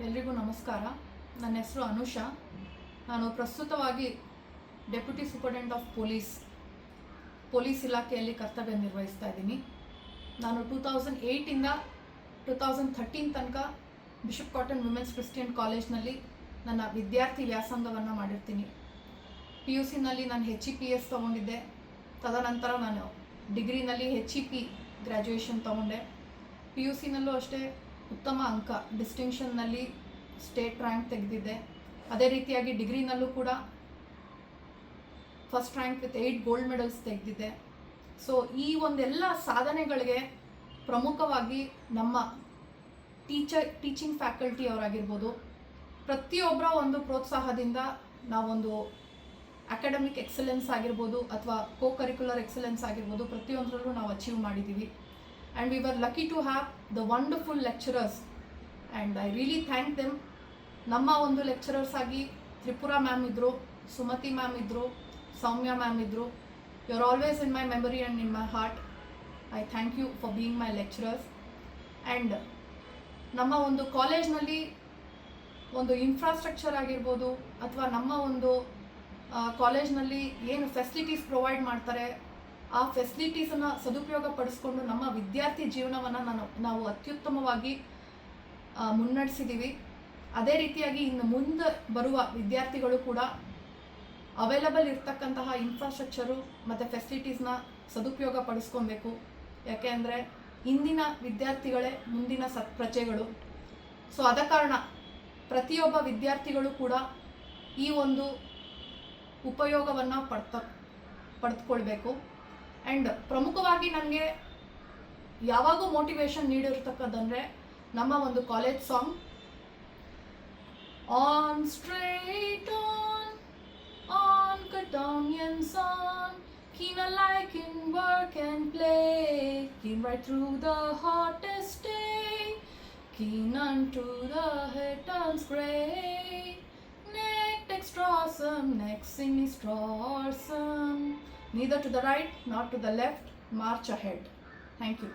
ಎಲ್ರಿಗೂ ನಮಸ್ಕಾರ. ನನ್ನ ಹೆಸರು ಅನುಷಾ. ನಾನು ಪ್ರಸ್ತುತವಾಗಿ ಡೆಪ್ಯೂಟಿ ಸೂಪರ್ಡೆಂಟ್ ಆಫ್ ಪೊಲೀಸ್ ಇಲಾಖೆಯಲ್ಲಿ ಕರ್ತವ್ಯ ನಿರ್ವಹಿಸ್ತಾ ಇದ್ದೀನಿ. ನಾನು 2008ಇಂದ 2013 ತನಕ ಬಿಷಪ್ ಕಾಟನ್ ವುಮೆನ್ಸ್ ಕ್ರಿಸ್ಟಿಯನ್ ಕಾಲೇಜ್ನಲ್ಲಿ ನನ್ನ ವಿದ್ಯಾರ್ಥಿ ವ್ಯಾಸಂಗವನ್ನು ಮಾಡಿರ್ತೀನಿ. PUCನಲ್ಲಿ ನಾನು HEPS ತೊಗೊಂಡಿದ್ದೆ. ತದನಂತರ ನಾನು ಡಿಗ್ರಿನಲ್ಲಿ HEP ಗ್ರ್ಯಾಜುಯೇಷನ್ ತೊಗೊಂಡೆ. PUCನಲ್ಲೂ ಅಷ್ಟೇ ಉತ್ತಮ ಅಂಕ ಡಿಸ್ಟಿಂಕ್ಷನ್ನಲ್ಲಿ ಸ್ಟೇಟ್ ರ್ಯಾಂಕ್ ತೆಗೆದಿದ್ದೆ. ಅದೇ ರೀತಿಯಾಗಿ ಡಿಗ್ರಿನಲ್ಲೂ ಕೂಡ first rank with 8 gold medals ತೆಗೆದಿದ್ದೆ. ಸೊ ಈ ಒಂದೆಲ್ಲ ಸಾಧನೆಗಳಿಗೆ ಪ್ರಮುಖವಾಗಿ ನಮ್ಮ ಟೀಚಿಂಗ್ ಫ್ಯಾಕಲ್ಟಿ ಅವರಾಗಿರ್ಬೋದು, ಪ್ರತಿಯೊಬ್ಬರ ಒಂದು ಪ್ರೋತ್ಸಾಹದಿಂದ ನಾವೊಂದು ಅಕಾಡೆಮಿಕ್ ಎಕ್ಸಲೆನ್ಸ್ ಆಗಿರ್ಬೋದು ಅಥವಾ ಕರಿಕ್ಯುಲರ್ ಎಕ್ಸಲೆನ್ಸ್ ಆಗಿರ್ಬೋದು, ಪ್ರತಿಯೊಂದರಲ್ಲೂ ನಾವು ಅಚೀವ್ ಮಾಡಿದ್ದೀವಿ. And we were lucky to have the wonderful lecturers, and I really thank them. ನಮ್ಮ ಒಂದು ಲೆಕ್ಚರರ್ಸ್ ಆಗಿ ತ್ರಿಪುರಾ ಮ್ಯಾಮ್ ಇದ್ದರು, ಸುಮತಿ ಮ್ಯಾಮ್ ಇದ್ದರು, ಸೌಮ್ಯ ಮ್ಯಾಮ್ ಇದ್ದರು. You are always in my memory and in my heart. I thank you for being my lecturers. And ನಮ್ಮ ಒಂದು ಕಾಲೇಜ್ನಲ್ಲಿ ಒಂದು ಇನ್ಫ್ರಾಸ್ಟ್ರಕ್ಚರ್ ಆಗಿರ್ಬೋದು ಅಥವಾ ನಮ್ಮ ಒಂದು ಕಾಲೇಜ್ನಲ್ಲಿ ಏನು ಫೆಸಿಲಿಟೀಸ್ ಪ್ರೊವೈಡ್ ಮಾಡ್ತಾರೆ, ಆ ಫೆಸಿಲಿಟೀಸನ್ನು ಸದುಪಯೋಗ ಪಡಿಸ್ಕೊಂಡು ನಮ್ಮ ವಿದ್ಯಾರ್ಥಿ ಜೀವನವನ್ನು ನಾವು ಅತ್ಯುತ್ತಮವಾಗಿ ಮುನ್ನಡೆಸಿದ್ದೀವಿ. ಅದೇ ರೀತಿಯಾಗಿ ಇನ್ನು ಮುಂದೆ ಬರುವ ವಿದ್ಯಾರ್ಥಿಗಳು ಕೂಡ ಅವೈಲಬಲ್ ಇರ್ತಕ್ಕಂತಹ ಇನ್ಫ್ರಾಸ್ಟ್ರಕ್ಚರು ಮತ್ತು ಫೆಸಿಲಿಟೀಸ್ನ ಸದುಪಯೋಗ ಪಡಿಸ್ಕೊಬೇಕು. ಯಾಕೆ ಅಂದರೆ ಇಂದಿನ ವಿದ್ಯಾರ್ಥಿಗಳೇ ಮುಂದಿನ ಪ್ರಜೆಗಳು. ಸೊ ಆದ ಕಾರಣ ಪ್ರತಿಯೊಬ್ಬ ವಿದ್ಯಾರ್ಥಿಗಳು ಕೂಡ ಈ ಒಂದು ಉಪಯೋಗವನ್ನು ಪಡೆದುಕೊಳ್ಬೇಕು. ಆ್ಯಂಡ್ ಪ್ರಮುಖವಾಗಿ ನನಗೆ ಯಾವಾಗೂ ಮೋಟಿವೇಶನ್ ನೀಡಿರ್ತಕ್ಕಂಥದ್ದಂದರೆ ನಮ್ಮ ಒಂದು college song, on straight on cut down N song, keen alike in work and play, keen right through the hottest day, keen unto the head turns grey, neck extra awesome, neck sinister awesome, neither to the right nor to the left, march ahead. Thank you.